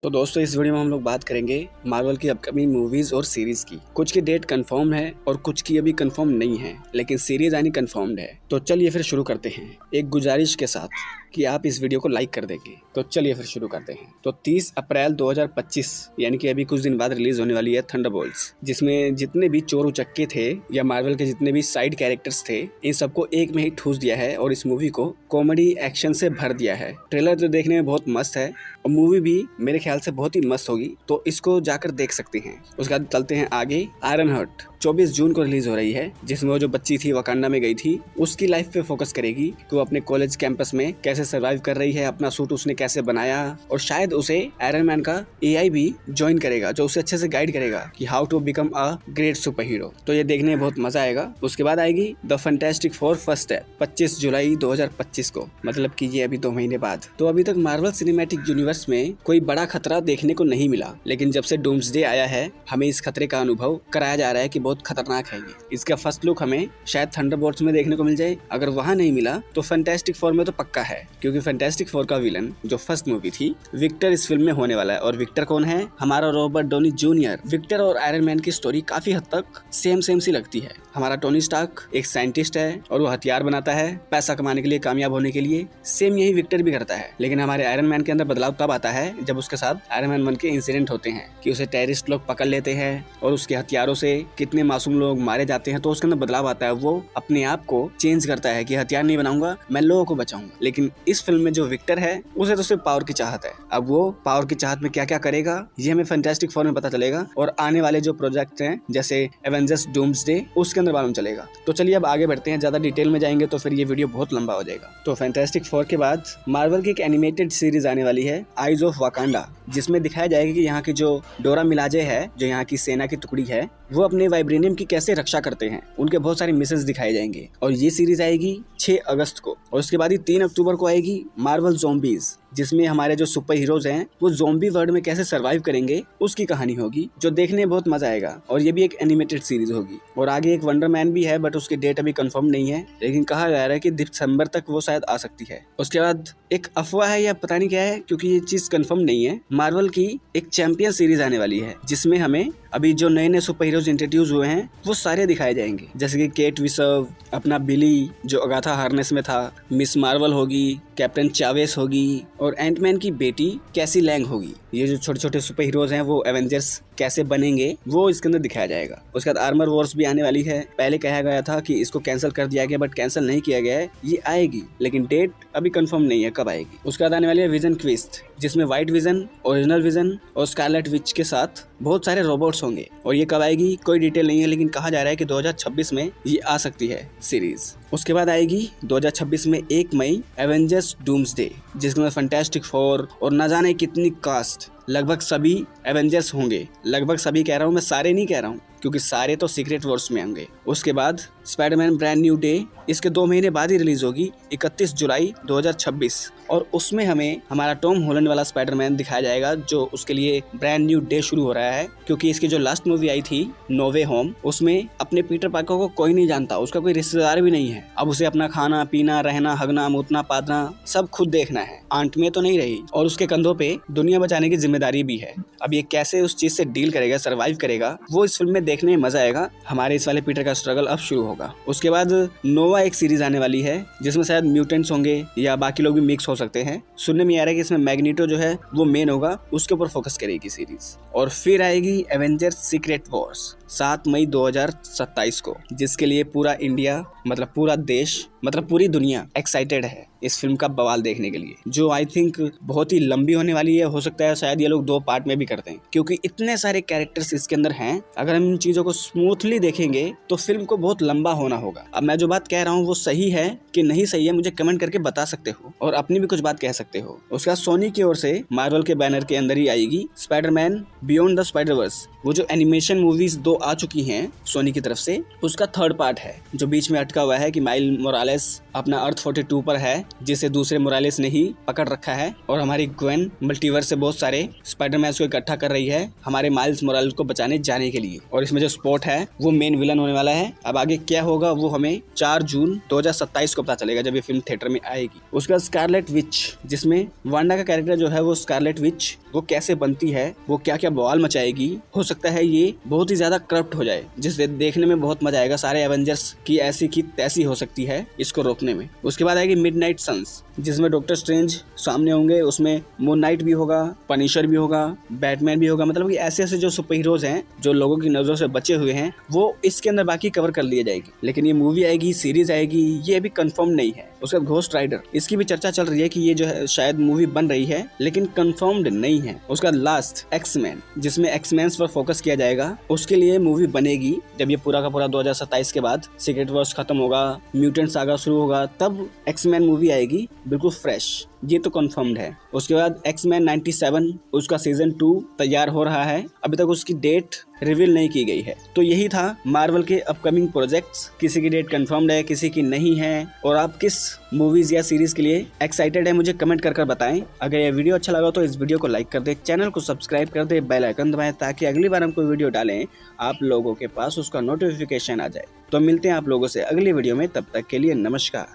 तो दोस्तों इस वीडियो में हम लोग बात करेंगे मार्वल की अपकमिंग मूवीज और सीरीज की। कुछ की डेट कंफर्म है और कुछ की अभी कंफर्म नहीं है, लेकिन सीरीज यानी कंफर्म्ड है। तो चलिए फिर शुरू करते हैं एक गुजारिश के साथ कि आप इस वीडियो को लाइक कर देंगे। तो चलिए फिर शुरू करते हैं। तो 30 अप्रैल 2025 यानी कि अभी कुछ दिन बाद रिलीज होने वाली है थंडरबोल्ट्स, जिसमें जितने भी चोर उचक्के थे या मार्वल के जितने भी साइड कैरेक्टर्स थे, इन सबको एक में ही ठूस दिया है और इस मूवी को कॉमेडी एक्शन से भर दिया है। ट्रेलर तो देखने में बहुत मस्त है और मूवी भी मेरे ख्याल से बहुत ही मस्त होगी, तो इसको जाकर देख सकते हैं। उसके बाद चलते हैं आगे। आयरन हार्ट 24 जून को रिलीज हो रही है, जिसमें वो जो बच्ची थी वकांडा में गई थी, उसकी लाइफ पे फोकस करेगी कि वो अपने कॉलेज कैंपस में कैसे सर्वाइव कर रही है, अपना सूट उसने कैसे बनाया, और शायद उसे आयरन मैन का एआई भी ज्वाइन करेगा जो उसे अच्छे से गाइड करेगा कि how to become a great super hero. तो ये देखने में बहुत मजा आएगा। उसके बाद आएगी the fantastic four first step 25 जुलाई 2025 को, मतलब कि ये अभी 2 महीने बाद। तो अभी तक मार्वल सिनेमैटिक यूनिवर्स में कोई बड़ा खतरा देखने को नहीं मिला, लेकिन जब से डूम्सडे आया है हमें इस खतरे का अनुभव कराया जा रहा है कि बहुत खतरनाक है ये। इसका फर्स्ट लुक हमें शायद थंडरबोल्ट्स में देखने को मिल जाए, अगर वहां नहीं मिला तो फैंटास्टिक फोर में तो पक्का है, क्योंकि फैंटास्टिक फोर का विलन जो फर्स्ट मूवी थी विक्टर इस फिल्म में होने वाला है। और विक्टर कौन है? हमारा रॉबर्ट डॉनी जूनियर। विक्टर और आयरन मैन की स्टोरी काफी हद तक सेम सी लगती है। हमारा टोनी स्टार्क एक साइंटिस्ट है और वो हथियार बनाता है पैसा कमाने के लिए, कामयाब होने के लिए। सेम यही विक्टर भी करता है, लेकिन हमारे आयरन मैन के अंदर बदलाव तब आता है जब उसके साथ आयरन मैन 1 के इंसिडेंट होते हैं कि उसे टेररिस्ट लोग पकड़ लेते हैं और उसके हथियारों से कितने मासूम लोग मारे जाते हैं। तो उसके अंदर बदलाव आता है, वो अपने आप को चेंज करता है कि हथियार नहीं बनाऊंगा, मैं लोगों को बचाऊंगा। लेकिन इस फिल्म में जो विक्टर है उसे तो सिर्फ पावर की चाहत है। अब वो पावर की चाहत में क्या क्या करेगा ये हमें फैंटास्टिक फोर में पता चलेगा, और आने वाले जो प्रोजेक्ट हैं जैसे एवेंजर्स डूम्सडे उसके अंदर मालूम चलेगा। तो चलिए अब आगे बढ़ते हैं, ज्यादा डिटेल में जाएंगे तो फिर ये वीडियो बहुत लंबा हो जाएगा। तो फैंटास्टिक फोर के बाद मार्वल की एक एनिमेटेड सीरीज आने वाली है आइज ऑफ वाकांडा, जिसमें दिखाया जाएगा कि यहाँ की जो डोरा मिलाजे है, जो यहाँ की सेना की टुकड़ी है, वो अपने वाइब्रेनियम की कैसे रक्षा करते हैं। उनके बहुत सारे मिशंस दिखाए जाएंगे और ये सीरीज आएगी 6 अगस्त को। और उसके बाद ही 3 अक्टूबर को आएगी मार्वल ज़ॉम्बीज, जिसमें हमारे जो सुपर हीरोज हैं वो ज़ॉम्बी वर्ल्ड में कैसे सरवाइव करेंगे उसकी कहानी होगी, जो देखने में बहुत मजा आएगा। और ये भी एक एनिमेटेड सीरीज होगी। और आगे एक वंडर मैन भी है, बट उसकी डेट अभी कंफर्म नहीं है, लेकिन कहा जा रहा है कि दिसंबर तक वो शायद आ सकती है। उसके बाद एक अफवाह है या पता नहीं क्या है, क्योंकि ये चीज कंफर्म नहीं है, मार्वल की एक चैंपियन सीरीज आने वाली है, जिसमें हमें अभी जो नए नए सुपर हीरोज इंट्रोड्यूस हुए हैं वो सारे दिखाए जाएंगे, जैसे कि केट विसर्व, अपना बिली जो अगाथा हार्नेस में था, मिस मार्वल होगी, कैप्टन चावेस होगी, और एंटमैन की बेटी कैसी लैंग होगी। ये जो छोटे छोटे सुपर हीरोज हैं वो एवेंजर्स कैसे बनेंगे वो इसके अंदर दिखाया जाएगा। उसके बाद आर्मर वॉर्स भी आने वाली है। पहले कहा गया था कि इसको कैंसिल कर दिया गया, बट कैंसिल नहीं किया गया है, ये आएगी, लेकिन डेट अभी कंफर्म नहीं है कब आएगी। उसके बाद आने वाली है विजन क्विस्ट, जिसमें व्हाइट विजन, ओरिजिनल विजन और स्कारलेट विच के साथ बहुत सारे रोबोट्स होंगे। और ये कब आएगी कोई डिटेल नहीं है, लेकिन कहा जा रहा है कि 2026 में ये आ सकती है सीरीज। उसके बाद आएगी 2026 में 1 मई एवेंजर्स डूम्सडे, जिसमें फैंटास्टिक फोर और न जाने कितनी कास्ट, लगभग सभी एवेंजर्स होंगे। लगभग सभी कह रहा हूँ मैं, सारे नहीं कह रहा हूँ, क्योंकि सारे तो सीक्रेट वॉर्स में होंगे। उसके बाद स्पाइडरमैन ब्रांड न्यू डे, इसके 2 महीने बाद ही रिलीज होगी 31 जुलाई 2026, और उसमें हमें हमारा टॉम हॉलैंड वाला स्पाइडरमैन दिखाया जाएगा, जो उसके लिए ब्रांड न्यू डे शुरू हो रहा है। क्योंकि इसकी जो लास्ट मूवी आई थी नो वे होम, उसमें अपने पीटर पार्कर को कोई नहीं जानता, उसका कोई रिश्तेदार भी नहीं है। अब उसे अपना खाना पीना, रहना, हगना, मुतना, पादना सब खुद देखना है। आंट में तो नहीं रही, और उसके कंधों पे दुनिया बचाने की जिम्मेदारी भी है। अब ये कैसे उस चीज से डील करेगा, सर्वाइव करेगा, वो इस फिल्म में देखने में मजा आएगा। हमारे इस वाले पीटर का स्ट्रगल अब शुरू होगा। उसके बाद नोवा एक सीरीज आने वाली है, जिसमें शायद म्यूटेंट्स होंगे या बाकी लोग भी मिक्स हो सकते हैं। सुनने में आ रहा है कि इसमें मैग्नीटो जो है वो मेन होगा, उसके ऊपर फोकस करेगी सीरीज। और फिर आएगी एवेंजर्स सीक्रेट वॉर्स 7 मई 2027 को, जिसके लिए पूरा इंडिया, मतलब पूरा देश, मतलब पूरी दुनिया एक्साइटेड है इस फिल्म का बवाल देखने के लिए, जो आई थिंक बहुत ही लंबी होने वाली है। हो सकता है शायद ये लोग 2 पार्ट में भी करते हैं, क्योंकि इतने सारे कैरेक्टर्स इसके अंदर हैं। अगर हम इन चीजों को स्मूथली देखेंगे तो फिल्म को बहुत लंबा होना होगा। अब मैं जो बात कह रहा हूँ वो सही है कि नहीं सही है, मुझे कमेंट करके बता सकते हो और अपनी भी कुछ बात कह सकते हो। उसका सोनी की ओर से मार्वल के बैनर के अंदर ही आएगी स्पाइडरमैन बियॉन्ड द स्पाइडरवर्स, वो जो एनिमेशन मूवीज 2 आ चुकी हैं सोनी की तरफ से, उसका 3rd पार्ट है, जो बीच में अटका हुआ है कि माइल मोरालेस अपना अर्थ 42 पर है, जिसे दूसरे मोरालेस ने ही पकड़ रखा है, और हमारी ग्वेन मल्टीवर्स से बहुत सारे स्पाइडरमैन को इकट्ठा कर रही है हमारे माइल्स मोरालेस को बचाने जाने के लिए। और इसमें जो स्पॉट है वो मेन विलन होने वाला है। अब आगे क्या होगा वो हमें 4 जून 2027 को पता चलेगा, जब ये फिल्म थिएटर में आएगी। उसके बाद स्कारलेट विच, जिसमें वांडा का कैरेक्टर जो है वो स्कारलेट विच वो कैसे बनती है, वो क्या क्या बवाल मचाएगी। हो सकता है ये बहुत ही ज्यादा करप्ट हो जाए, जिससे देखने में बहुत मजा आएगा। सारे एवेंजर्स की ऐसी की तैसी हो सकती है इसको रोकने में। उसके बाद आएगी मिडनाइट सन्स, जिसमें डॉक्टर स्ट्रेंज सामने होंगे, उसमें मून नाइट भी होगा, पनिशर भी होगा, बैटमैन भी होगा। मतलब कि ऐसे ऐसे जो सुपर हीरोज हैं जो लोगों की नजरों से बचे हुए हैं वो इसके अंदर बाकी कवर कर लिए जाएगी। लेकिन ये मूवी आएगी, सीरीज आएगी, ये अभी कंफर्म नहीं है। उसके बाद घोस्ट राइडर, इसकी भी चर्चा चल रही है कि ये जो है शायद मूवी बन रही है, लेकिन कंफर्म्ड नहीं है। उसके बाद लास्ट एक्समैन, जिसमें एक्समैन पर फोकस किया जाएगा, उसके लिए मूवी बनेगी जब ये पूरा का पूरा 2027 के बाद सीक्रेट वॉर्स खत्म होगा, म्यूटेंट सागा शुरू होगा, तब एक्समैन मूवी आएगी बिल्कुल फ्रेश। ये तो कंफर्म्ड है। उसके बाद एक्समैन 97 उसका सीजन 2 तैयार हो रहा है, अभी तक उसकी डेट रिवील नहीं की गई है। तो यही था मार्वल के अपकमिंग प्रोजेक्ट्स। किसी की डेट कंफर्म्ड है, किसी की नहीं है, और आप किस मूवीज या सीरीज के लिए एक्साइटेड है मुझे कमेंट कर बताएं। अगर ये वीडियो अच्छा लगा तो इस वीडियो को लाइक कर दे, चैनल को सब्सक्राइब कर दे, बेल आइकन दबाएं ताकि अगली बार हम कोई वीडियो डालें आप लोगों के पास उसका नोटिफिकेशन आ जाए। तो मिलते हैं आप लोगों से अगली वीडियो में, तब तक के लिए नमस्कार।